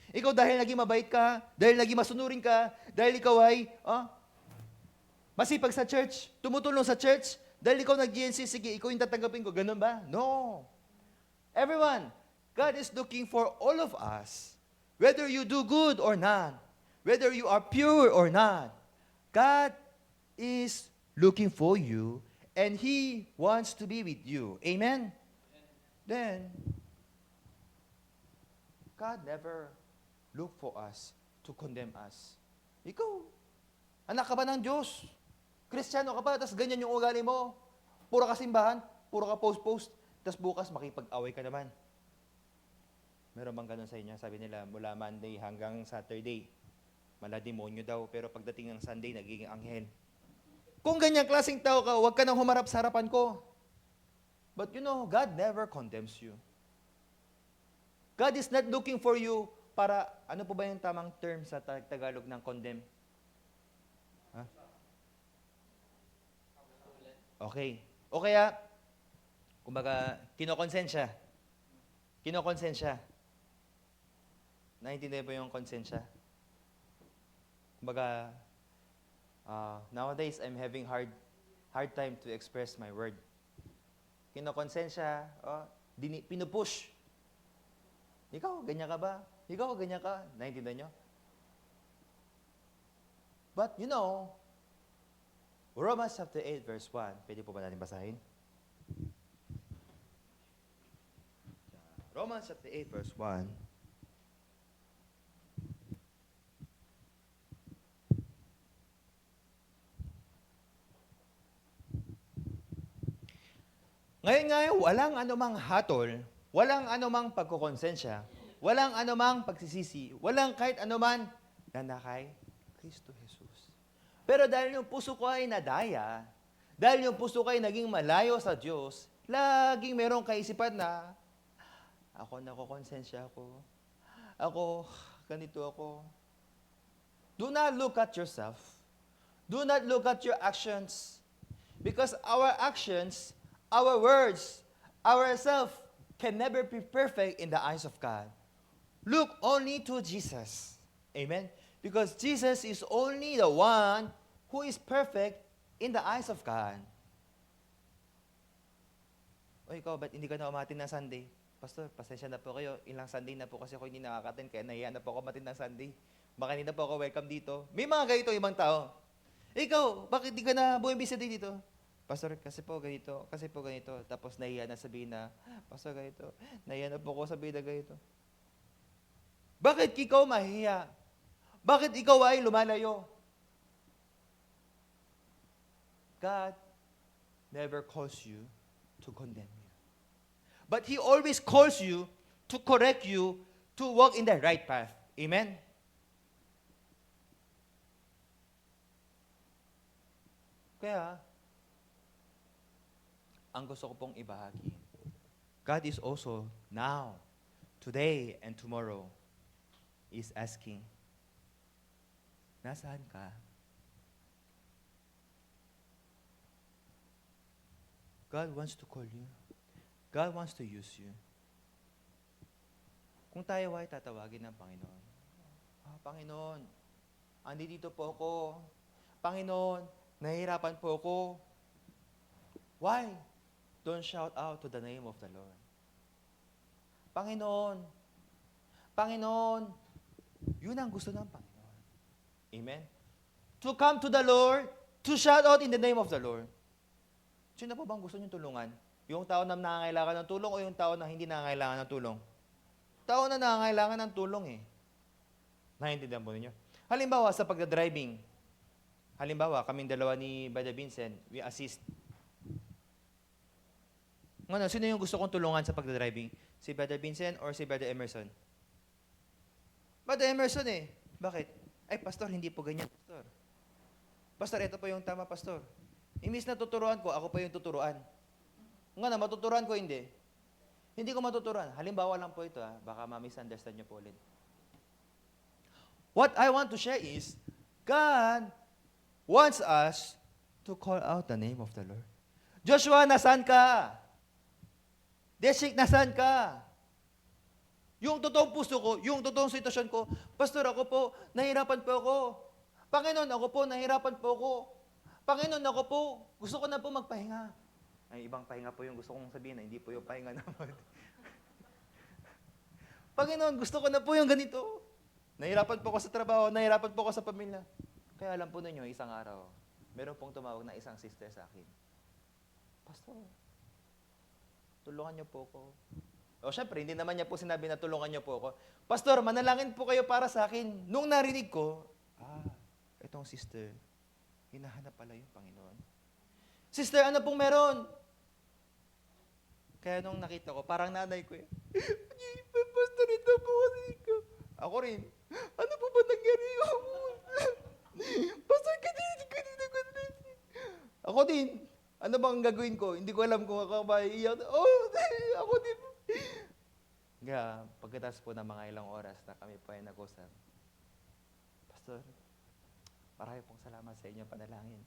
Ikaw dahil naging mabait ka, dahil naging masunurin ka, dahil ikaw ay masipag sa church, tumutulong sa church, dahil ikaw nag-GNC, sige, ikaw yung tatanggapin ko. Ganun ba? No. Everyone, God is looking for all of us. Whether you do good or not, whether you are pure or not, God is looking for you and He wants to be with you. Amen? Then, God never look for us to condemn us. Ikaw, anak ka ba ng Diyos? Kristiyano ka ba, tapos ganyan yung ugali mo? Puro ka simbahan, puro ka post-post, tapos bukas makipag-away ka naman. Meron bang ganun sa inyo? Sabi nila, mula Monday hanggang Saturday, malademonyo daw, pero pagdating ng Sunday, nagiging anghel. Kung ganyang klaseng tao ka, huwag ka nang humarap sa harapan ko. But you know, God never condemns you. God is not looking for you para, ano po ba yung tamang term sa Tagalog ng condemn? Okay. O kaya, kumbaga, kinokonsensya. Naintindihan po yung konsensya? Kumbaga, nowadays, I'm having hard time to express my word. Kinokonsensya, pinupush. Ikaw, ganyan ka ba? Ikaw, ganyan ka? Naintindihan nyo? But, you know, Romans chapter 8, verse 1. Pwede po ba natin basahin? Romans chapter 8, verse 1. Ngayon, walang anumang hatol, walang anumang pagkukonsensya, walang anumang pagsisisi, walang kahit anuman na kay Kristo Jesus. Pero dahil yung puso ko ay nadaya, dahil yung puso ko ay naging malayo sa Diyos, laging merong kaisipan na, ako nakukonsensya ako, ganito ako. Do not look at yourself. Do not look at your actions. Because our actions, our words, ourselves can never be perfect in the eyes of God. Look only to Jesus. Amen? Because Jesus is only the one who is perfect in the eyes of God. O ikaw, ba't hindi ka na umatin ng Sunday? Pastor, pasensya na po kayo. Ilang Sunday na po kasi ako hindi nakakatin, kaya nahiya na po ako umatin ng Sunday. Baka hindi na po ako welcome dito. May mga ganito ibang tao. Ikaw, bakit di ka na bumibisita dito? Pastor, kasi po ganito. Tapos nahiya na sabihin na, Pastor, ganito. Nahiya na po ako sabihin na ganito. Bakit ikaw mahiya? Bakit ikaw ay lumalayo? God never calls you to condemn you. But He always calls you to correct you to walk in the right path. Amen? Kaya, ang gusto ko pong ibahagi, God is also now today and tomorrow is asking, nasaan ka? God wants to call you. God wants to use you. Kung tayo ay tatawagin ng Panginoon, Panginoon, andito po ako. Panginoon, nahihirapan po ako. Why? Don't shout out to the name of the Lord. Panginoon, Panginoon, yun ang gusto ng Panginoon. Amen? To come to the Lord, to shout out in the name of the Lord. Sino po bang gusto niyong tulungan? Yung tao na nangangailangan ng tulong o yung tao na hindi nangangailangan ng tulong? Tao na nangangailangan ng tulong eh. Naiintindihan po ninyo? Halimbawa, sa pagdadriving, halimbawa, kaming dalawa ni Brother Vincent, we assist. Ano, sino yung gusto kong tulungan sa pagdadriving? Si Brother Vincent or si Brother Emerson? Brother Emerson eh. Bakit? Ay, Pastor, hindi po ganyan, Pastor. Pastor, ito po yung tama, Pastor. Imbis na tuturuan ko, ako pa yung tuturuan. Nga na, matuturuan ko, hindi. Hindi ko matuturuan. Halimbawa lang po ito, baka ma-misunderstand niyo po ulit. What I want to share is, God wants us to call out the name of the Lord. Joshua, nasaan ka? Deshik, nasaan ka? Yung totoong puso ko, yung totoong sitwasyon ko, Pastor, ako po, nahirapan po ako. Panginoon, ako po, nahirapan po ako. Panginoon, ako po, gusto ko na po magpahinga. Ay, ibang pahinga po yung gusto kong sabihin na hindi po yung pahinga naman. Panginoon, gusto ko na po yung ganito. Nahirapan po ako sa trabaho, nahirapan po ako sa pamilya. Kaya alam po ninyo, isang araw, meron pong tumawag na isang sister sa akin. Pastor, tulungan niyo po ako. O syempre, hindi naman niya po sinabi na tulungan niyo po ako. Pastor, manalangin po kayo para sa akin. Nung narinig ko, itong sister, hinahanap pala yung Panginoon. Sister, ano pong meron? Kaya nung nakita ko, parang nanay ko eh. Pastor, ito po kasi ko. Ako rin. Ano po ba nangyari? Pastor, ako din. Ano bang gagawin ko? Hindi ko alam kung ako ba iiyak. Ako din. Kaya, pagkatapos po ng mga ilang oras na kami po ay nag-usap, Pastor, marami pong salamat sa inyong panalangin.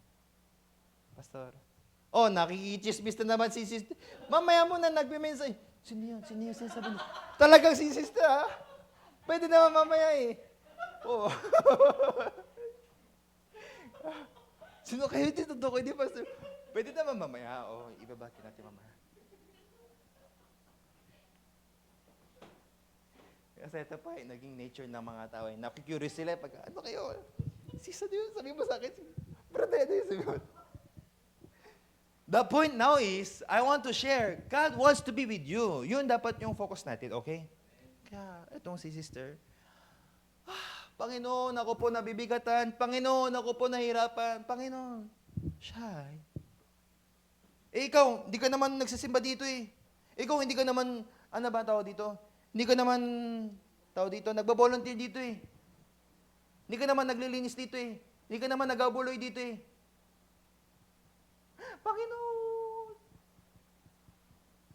Pastor, nakikichismis na naman si sister. Mamaya mo na nagme-message. Sino yun? Sabi niya. Talagang si sister, ha? Pwede naman mamaya eh. Oo. Sino kayo dito? Totoo hindi, Pastor. Pwede naman mamaya. Ibabati natin mamaya. Kasi ito pa naging nature ng mga tao. Nakikurious sila pag, ano kayo? Sisa din, sabi mo sa akin. Brother, sabi mo. The point now is, I want to share, God wants to be with you. Yun dapat yung focus natin, okay? Kaya, itong si sister, Panginoon, ako po nabibigatan. Panginoon, ako po nahirapan. Panginoon, shy. Ikaw, hindi ka naman nagsisimba dito eh. Ikaw, hindi ka naman, ano ba tao dito? Hindi ka naman, tao dito, nagbabolunteer dito eh. Hindi ka naman naglilinis dito eh. Hindi ka naman nagabuloy dito eh. Panginoon!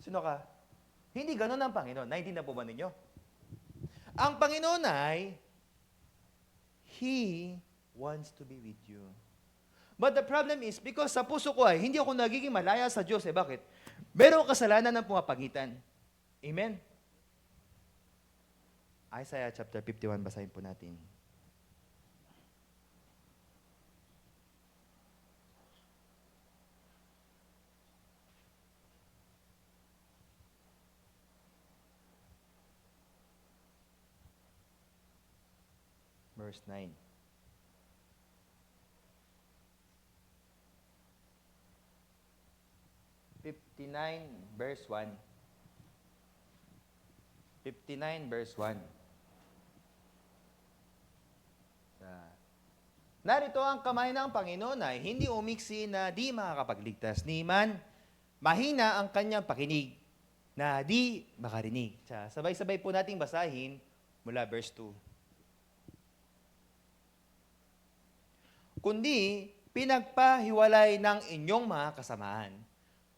Sino ka? Hindi ganun ang Panginoon. Naintindihan po ba ninyo? Ang Panginoon ay, He wants to be with you. But the problem is, because sa puso ko ay, hindi ako nagiging malaya sa Diyos. Bakit? Merong kasalanan ng pumapagitan. Amen? Isaiah chapter 51, basahin po natin. Verse 9. Verse 1. 59 verse 1. Narito ang kamay ng Panginoon ay hindi umiksi na di makakapagligtas, ni man mahina ang kanyang pakinig na di makarinig. Sabay-sabay po nating basahin mula verse 2. Kundi pinagpahiwalay ng inyong mga kasamaan,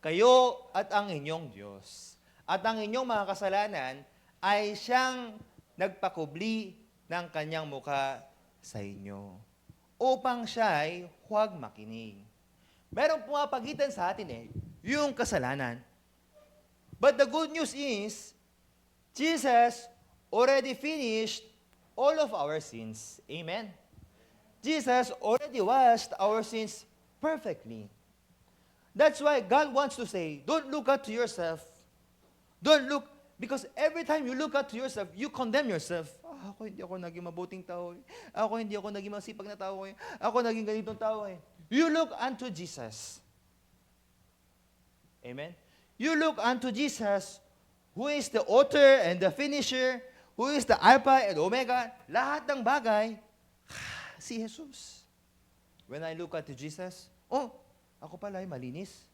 kayo at ang inyong Diyos, at ang inyong mga kasalanan ay siyang nagpakubli ng kanyang muka sa inyo upang siya ay huwag makinig. Merong pumapagitan sa atin yung kasalanan. But the good news is, Jesus already finished all of our sins. Amen? Jesus already washed our sins perfectly. That's why God wants to say, don't look at yourself. Don't look, because every time you look at yourself, you condemn yourself. Ako hindi ako naging mabuting tao. Ako hindi ako naging masipag na tao. Ako naging ganitong tao. You look unto Jesus. Amen? You look unto Jesus, who is the author and the finisher, who is the Alpha and Omega. Lahat ng bagay, si Jesus. When I look at Jesus, ako pala ay malinis.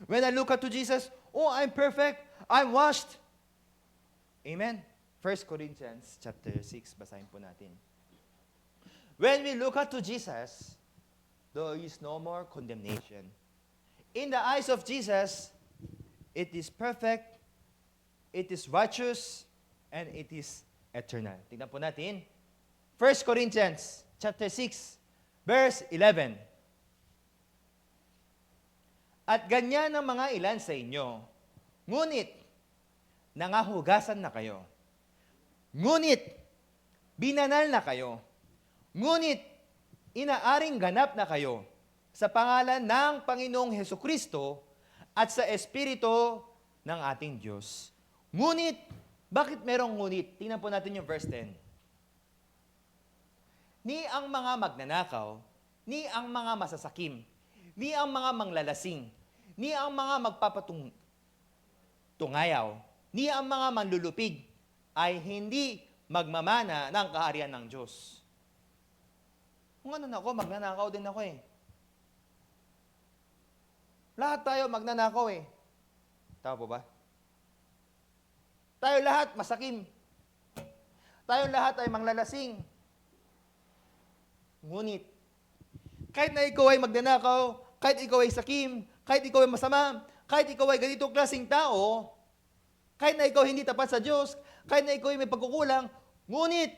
When I look at Jesus, I'm perfect. I'm washed. Amen? 1 Corinthians chapter 6, basahin po natin. When we look at Jesus, there is no more condemnation. In the eyes of Jesus, it is perfect, it is righteous, and it is eternal. Tingnan po natin. 1 Corinthians chapter 6, verse 11. At ganyan ang mga ilan sa inyo, ngunit nangahugasan na kayo. Ngunit binanal na kayo. Ngunit inaaring ganap na kayo sa pangalan ng Panginoong Hesukristo at sa Espiritu ng ating Diyos. Ngunit, bakit merong ngunit? Tingnan po natin yung verse 10. Ni ang mga magnanakaw, ni ang mga masasakim, ni ang mga manglalasing, ni ang mga magpapatungayaw, ni ang mga manlulupig, ay hindi magmamana ng kaharian ng Diyos. Kung ano na ako, magnanakaw din ako Lahat tayo magnanakaw Tama po ba? Tayo lahat masakim. Tayo lahat ay manglalasing. Ngunit, kahit na ikaw ay magnanakaw, kahit ikaw ay sakim, kahit ikaw ay masama, kahit ikaw ay ganitong klaseng tao, kahit na ikaw hindi tapat sa Diyos, kahit na ikaw ay may pagkukulang, ngunit,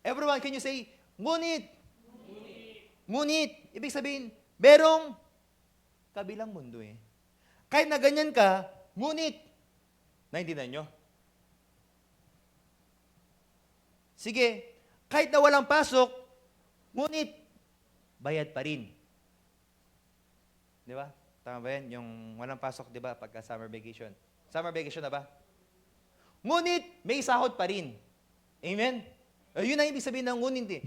everyone, can you say, ngunit? Ngunit. Ibig sabihin, merong kabilang mundo Kahit na ganyan ka, ngunit, naintindihan nyo? Sige, kahit na walang pasok, ngunit, bayad pa rin. Di ba? Tama ba yan? Yung walang pasok, di ba? Pagka summer vacation. Summer vacation na ba? Ngunit, may sahod pa rin. Amen? Yun ang ibig sabihin ng ngunit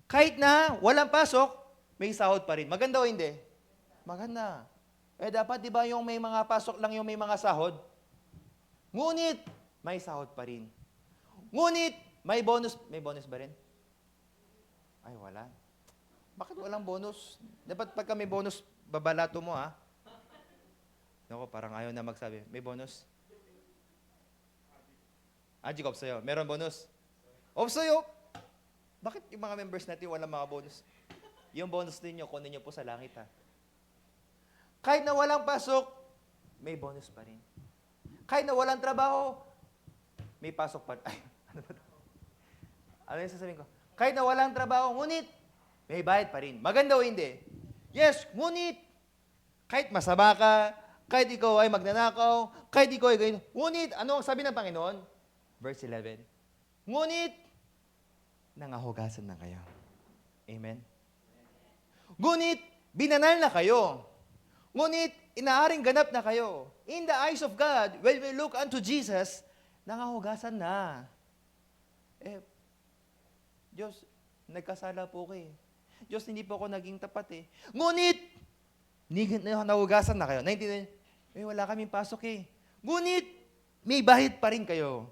Kahit na walang pasok, may sahod pa rin. Maganda o hindi? Maganda. Dapat di ba yung may mga pasok lang yung may mga sahod? Ngunit, may sahod pa rin. Ngunit, may bonus. May bonus ba rin? Ay, wala. Bakit walang bonus? Dapat pagka may bonus, babalato mo Naku, parang ayaw na magsabi. May bonus? Jacob, sa'yo. Meron bonus? Sa'yo. Bakit yung mga members natin walang mga bonus? Yung bonus ninyo, kunin nyo po sa langit Kahit na walang pasok, may bonus pa rin. Kahit na walang trabaho, may pasok pa rin. Ay, ano ba ito? Ano yung sasabihin ko? Kahit na walang trabaho, ngunit, may bayad pa rin. Maganda o hindi? Yes, ngunit, kahit masama ka, kahit ikaw ay magnanakaw, kahit ikaw ay ganyan, ngunit, ano ang sabi ng Panginoon? Verse 11, ngunit, nangahugasan na kayo. Amen? Ngunit, binanal na kayo. Ngunit, inaaring ganap na kayo. In the eyes of God, when we look unto Jesus, nangahugasan na. Diyos, nagkasala po ko Diyos, hindi po ako naging tapat Ngunit, nahugasan na kayo. Naintindihan, wala kaming pasok Ngunit, may bahid pa rin kayo.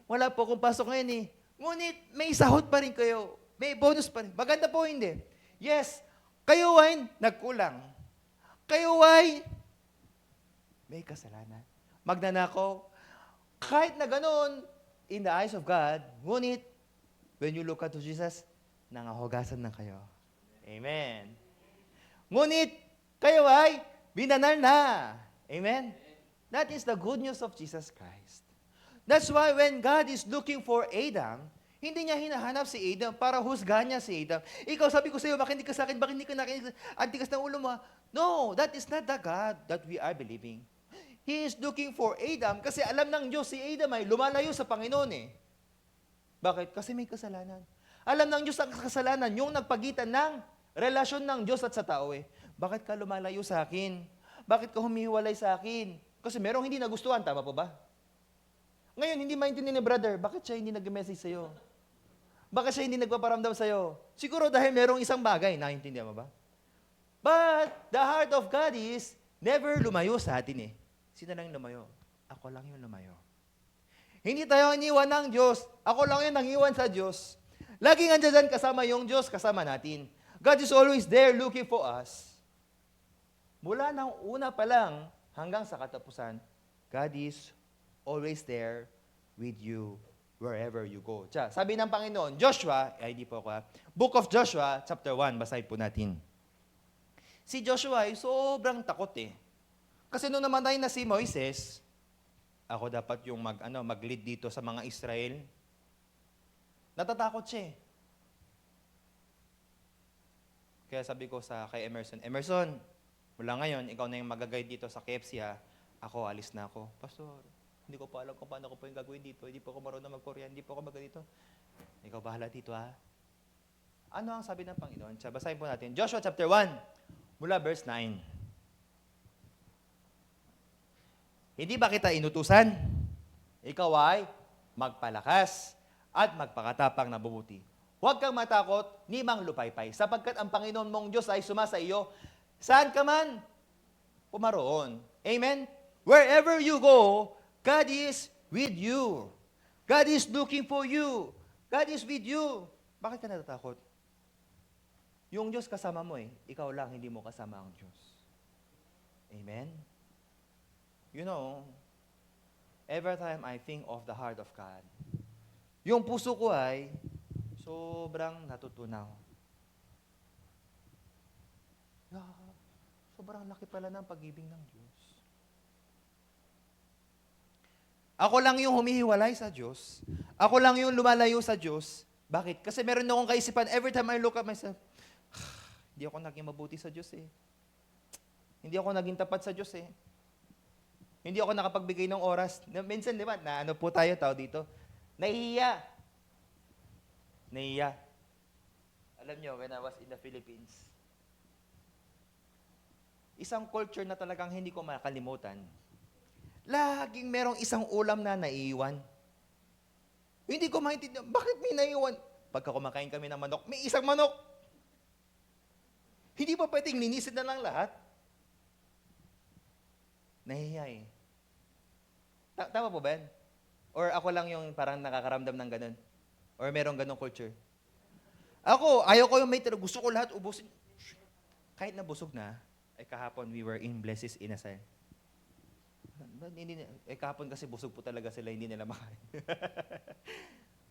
Wala po akong pasok ngayon Ngunit, may sahod pa rin kayo. May bonus pa rin. Maganda po hindi. Yes, kayo ay nagkulang. Kayo ay may kasalanan. Magnanakaw. Kahit na ganoon, in the eyes of God, ngunit, when you look at Jesus, nangahugasan na kayo. Amen. Ngunit, kayo ay binanal na. Amen? That is the good news of Jesus Christ. That's why when God is looking for Adam, hindi niya hinahanap si Adam para husgahan niya si Adam. Ikaw, sabi ko sa iyo, bakit hindi ka sa akin, bakit hindi ka nakinig, antikas ng ulo mo. No, that is not the God that we are believing. He is looking for Adam kasi alam ng Diyos si Adam ay lumalayo sa Panginoon eh. Bakit? Kasi may kasalanan. Alam ng Diyos ang kasalanan, yung nagpagitan ng relasyon ng Diyos at sa tao eh. Bakit ka lumalayo sa akin? Bakit ka humihiwalay sa akin? Kasi merong hindi nagustuhan, tama po ba? Ngayon, hindi maintindihan ni brother, bakit siya hindi nag-message sa'yo? Bakit siya hindi nagpaparamdam sa'yo? Siguro dahil merong isang bagay, naiintindihan mo ba? But the heart of God is never lumayo sa atin eh. Sino lang yung lumayo? Ako lang yung lumayo. Hindi tayo iniwan ng Diyos. Ako lang yung nangiwan sa Diyos. Laging andyan kasama yung Diyos, kasama natin. God is always there looking for us. Mula ng una pa lang hanggang sa katapusan, God is always there with you wherever you go. Sabi ng Panginoon, Joshua, hindi po ako Book of Joshua, chapter 1, basahin po natin. Si Joshua ay sobrang takot eh. Kasi nung namatay na si Moises, ako dapat yung mag-lead dito sa mga Israel. Natatakot siya eh. Kaya sabi ko kay Emerson, Emerson, mula ngayon, ikaw na yung mag-guide dito sa KFC ha. Ako, alis na ako. Pastor, hindi ko pa alam kung paano ko po yung gagawin dito. Hindi po ako marunong mag-Korean. Hindi po ako dito. Ikaw bahala dito ha. Ano ang sabi ng Panginoon? Basahin po natin. Joshua chapter 1, mula verse 9. Hindi ba kita inutusan? Ikaw ay magpalakas at magpakatapang na mabuti. Huwag kang matakot, ni mang lupaypay, sapagkat ang Panginoon mong Diyos ay sumasa iyo. Saan ka man? Pumaroon. Amen? Wherever you go, God is with you. God is looking for you. God is with you. Bakit ka natatakot? Yung Diyos kasama mo eh. Ikaw lang, hindi mo kasama ang Diyos. Amen? You know, every time I think of the heart of God, yung puso ko ay sobrang natutunaw. Sobrang laki pala ng pag-ibig ng Diyos. Ako lang yung humihiwalay sa Diyos. Ako lang yung lumalayo sa Diyos. Bakit? Kasi meron akong kaisipan, every time I look at myself, hindi ako naging mabuti sa Diyos eh. Hindi ako naging tapat sa Diyos eh. Hindi ako nakapagbigay ng oras. Minsan, di ba, na ano po tayo, tao dito, nahihiya. Nahihiya. Alam nyo, when I was in the Philippines, isang culture na talagang hindi ko makalimutan. Laging merong isang ulam na naiiwan. Hindi ko maintindihan, bakit may naiiwan? Pagka kumakain kami ng manok, may isang manok. Hindi pa pwedeng linisin na lang lahat. Nahihiya eh. Tama po ba yan? Or ako lang yung parang nakakaramdam ng ganun? Or merong ganung culture? Ako, ayaw ko yung may tira. Gusto ko lahat ubusin. Kahit nabusog na, kahapon we were in Blesses Inasal. Kahapon kasi busog po talaga sila, hindi nila makain.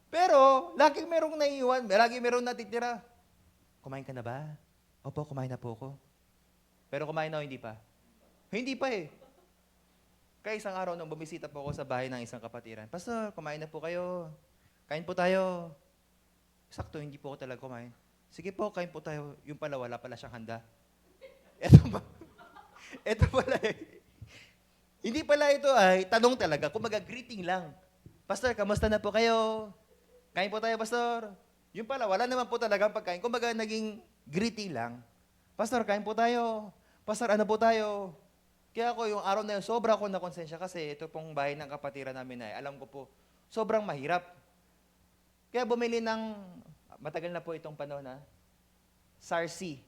Pero, laging merong naiiwan, laging merong natitira. Kumain ka na ba? Opo, kumain na po ako. Pero kumain na o hindi pa? Hindi pa eh. Kaya isang araw nung bumisita po ako sa bahay ng isang kapatiran, Pastor, kumain na po kayo. Kain po tayo. Sakto, hindi po ako talaga kumain. Sige po, kain po tayo. Yung pala, wala pala siyang handa. Ito pala eh. Hindi pala ito ay tanong talaga, kumaga greeting lang. Pastor, kamusta na po kayo? Kain po tayo, Pastor. Yung pala, wala naman po talaga ang pagkain. Kumaga naging greeting lang. Pastor, kain po tayo. Pastor, ano po tayo? Kaya ako yung araw na yun, sobra ako na konsensya kasi ito pong bahay ng kapatiran namin ay alam ko po, sobrang mahirap. Kaya bumili ng, matagal na po itong panahon na, sarsi.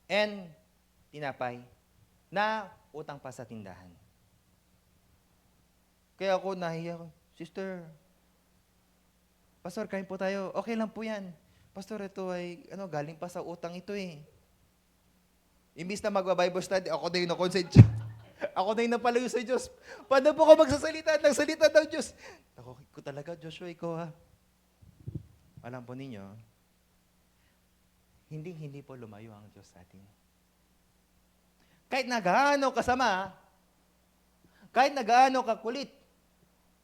And tinapay na utang pa sa tindahan. Kaya ako nahiya ko, Sister, Pastor, kain po tayo. Okay lang po yan. Pastor, ito ay, galing pa sa utang ito eh. Imbis na magba-Bible study, ako na yung nakonsensya. Ako na yung napalayo sa Diyos. Paano po ako magsasalita ng salita ng Diyos? Ako ko talaga, Joshua, ikaw ha. Alam po ninyo, hindi po lumayo ang Diyos sa atin. Kahit na gaano kasama, Kahit na gaano kakulit.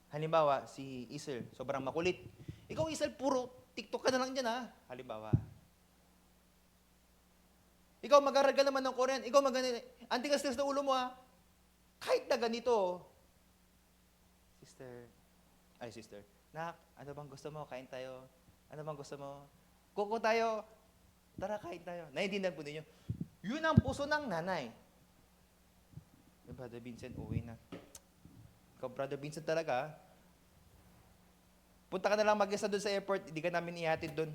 Halimbawa, si Isel, sobrang makulit. Ikaw, Isel, puro TikTok ka na lang dyan, ha? Halimbawa. Ikaw, mag-aral ka naman ng Korean. Ikaw, antigas-tigas na ulo mo, ha? Kahit na ganito, sister, nak, ano bang gusto mo? Kain tayo. Ano bang gusto mo? Kuko tayo. Tara, kain tayo. Naintindihan po ninyo. Yun ang puso ng nanay. Brother Vincent, uwi na. Ikaw, Brother Vincent talaga, ha? Punta ka na lang mag-isa doon sa airport, hindi ka namin ihatid doon.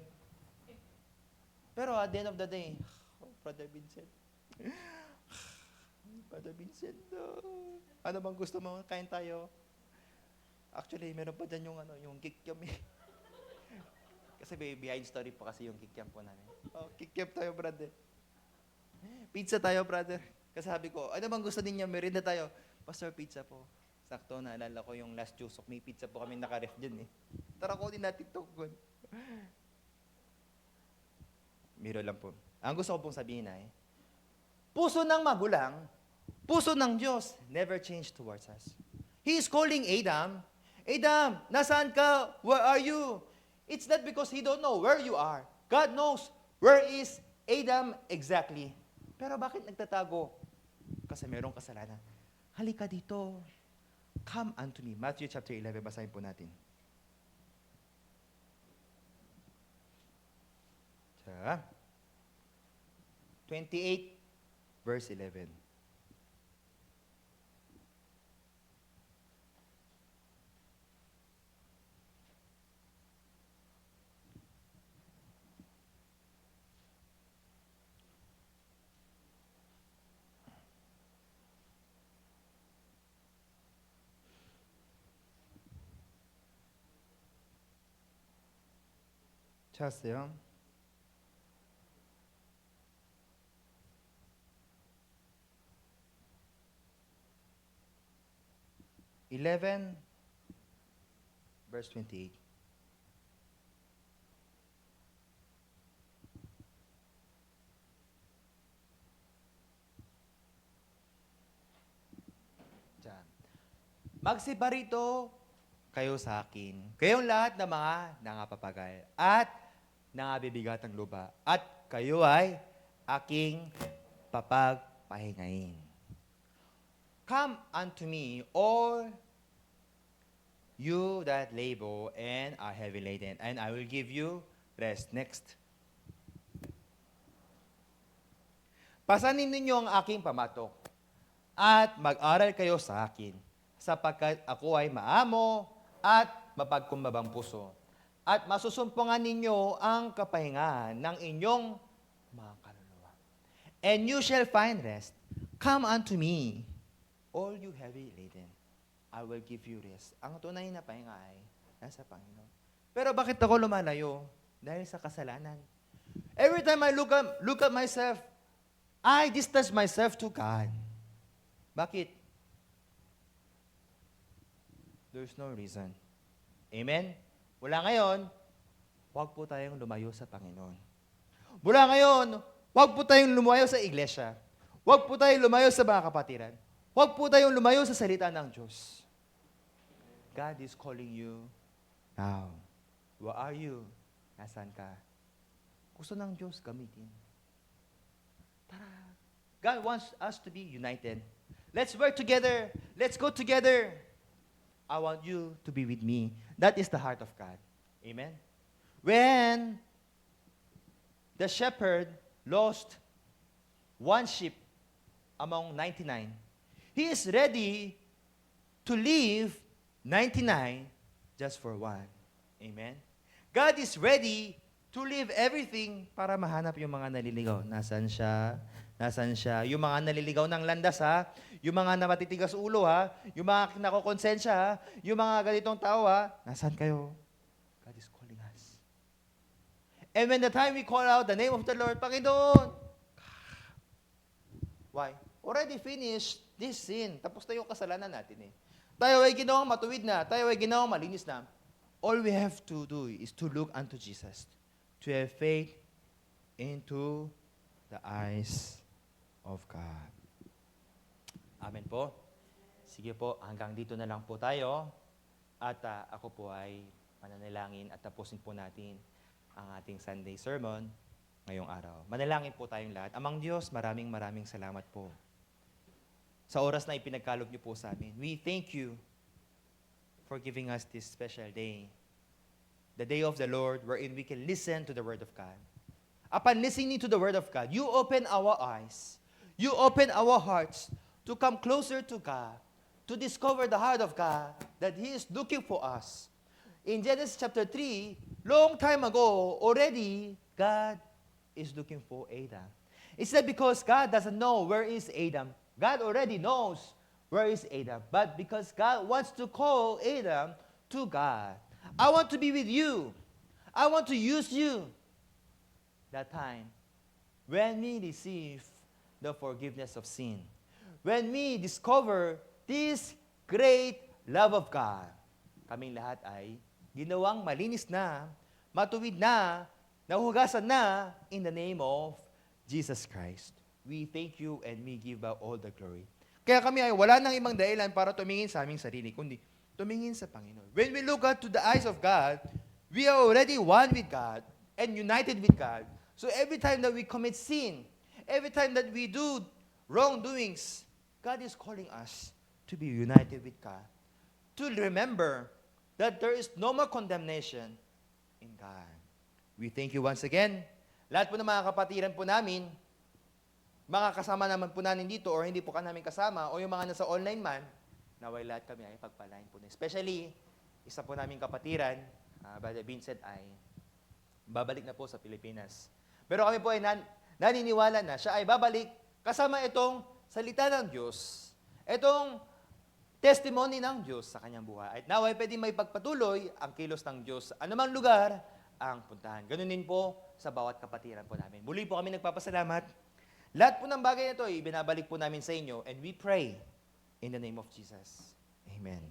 Pero at the end of the day, Brother Vincent, Brother Vincent, ano bang gusto mo? Kain tayo. Actually, meron pa dyan yung kikiam eh. Kasi behind story pa kasi yung kikiam po namin. Kikiam tayo, brother. Pizza tayo, brother. Kasi sabi ko, ano bang gusto ninyo? Merienda tayo. Pastor, pizza po. Sakto, naalala ko yung last Jusok. May pizza po kami naka-ref dyan eh. Tara ko din natin ito. Miro lang po. Ang gusto ko pong sabihin ay, puso ng magulang, puso ng Diyos, never change towards us. He is calling Adam. Adam, nasaan ka? Where are you? It's not because he don't know where you are. God knows where is Adam exactly. Pero bakit nagtatago? Kasi merong kasalanan. Halika dito. Come unto me. Matthew chapter 11, basahin po natin. Sa 28, verse 11. 찾았어요? verse 28. Diyan. Magsiparito kayo sa akin. Kayong lahat ng mga nangapapagal at nangabibigatang lupa. At kayo ay aking papagpahingain. Come unto me, all you that labor and are heavy laden, and I will give you rest. Next. Pasanin ninyo ang aking pamatok, at mag-aral kayo sa akin, sapagkat ako ay maamo at mapagkumbabang puso, at masusumpungan ninyo ang kapahingahan ng inyong mga kaluluwa. And you shall find rest. Come unto me, all you heavy laden, I will give you rest. Ang tunay na pahinga ay nasa Panginoon. Pero bakit ako lumalayo? Dahil sa kasalanan. Every time I look at myself, I distance myself to God. Bakit? There's no reason. Amen? Mula ngayon, huwag po tayong lumayo sa Panginoon. Mula ngayon, huwag po tayong lumayo sa iglesia. Huwag po tayong lumayo sa mga kapatiran. Huwag po tayong lumayo sa salita ng Diyos. God is calling you now. Where are you? Nasaan ka? Gusto ng Diyos gamitin. Tara. God wants us to be united. Let's work together. Let's go together. I want you to be with me. That is the heart of God. Amen? When the shepherd lost one sheep among 99, he is ready to leave 99 just for one. Amen? God is ready to leave everything para mahanap yung mga naliligaw. Nasaan siya? Nasaan siya? Yung mga naliligaw ng landas, ha? Yung mga namatitigas ulo, ha? Yung mga nakokonsensya, ha? Yung mga ganitong tao, ha? Nasaan kayo? God is calling us. And when the time we call out the name of the Lord, Panginoon, why? Already finished this sin. Tapos na yung kasalanan natin, eh. Tayo ay ginawang matuwid na. Tayo ay ginawang malinis na. All we have to do is to look unto Jesus. To have faith into the eyes of God. Amen po. sige po, hanggang dito na lang po tayo. At ako po ay mananalangin at tapusin po natin ang ating Sunday sermon ngayong araw. Manalangin po tayong lahat. Amang Diyos, maraming salamat po sa oras na ipinagkaloob niyo po sa amin. We thank you for giving us this special day, the day of the Lord, wherein we can listen to the Word of God. Upon listening to the Word of God, you open our eyes, you open our hearts to come closer to God, to discover the heart of God, that He is looking for us. In Genesis chapter 3, long time ago, already, God is looking for Adam. It's not because God doesn't know where is Adam. God already knows where is Adam. But because God wants to call Adam to God. I want to be with you. I want to use you. That time, when we receive the forgiveness of sin, when we discover this great love of God, kaming lahat ay ginawang malinis na, matuwid na, nahugasan na in the name of Jesus Christ. We thank you and we give out all the glory. Kaya kami ay wala nang ibang dahilan para tumingin sa aming sarili, kundi tumingin sa Panginoon. When we look at to the eyes of God, we are already one with God and united with God. So every time that we commit sin, every time that we do wrongdoings, God is calling us to be united with God. To remember that there is no more condemnation in God. We thank you once again. Lahat po ng mga kapatiran po namin, mga kasama naman po namin dito or hindi po ka namin kasama o yung mga nasa online man, naway lahat kami ay pagpalain po. Especially, isa po naming kapatiran, Brother Vincent ay babalik na po sa Pilipinas. Pero kami po ay naniniwala na siya ay babalik kasama itong salita ng Diyos, itong testimony ng Diyos sa kanyang buhay. At naway pwede may pagpatuloy ang kilos ng Diyos sa anumang lugar ang puntahan. Ganun din po sa bawat kapatiran po namin. Muli po kami nagpapasalamat. Lahat po ng bagay na ito ay binabalik po namin sa inyo and we pray in the name of Jesus. Amen.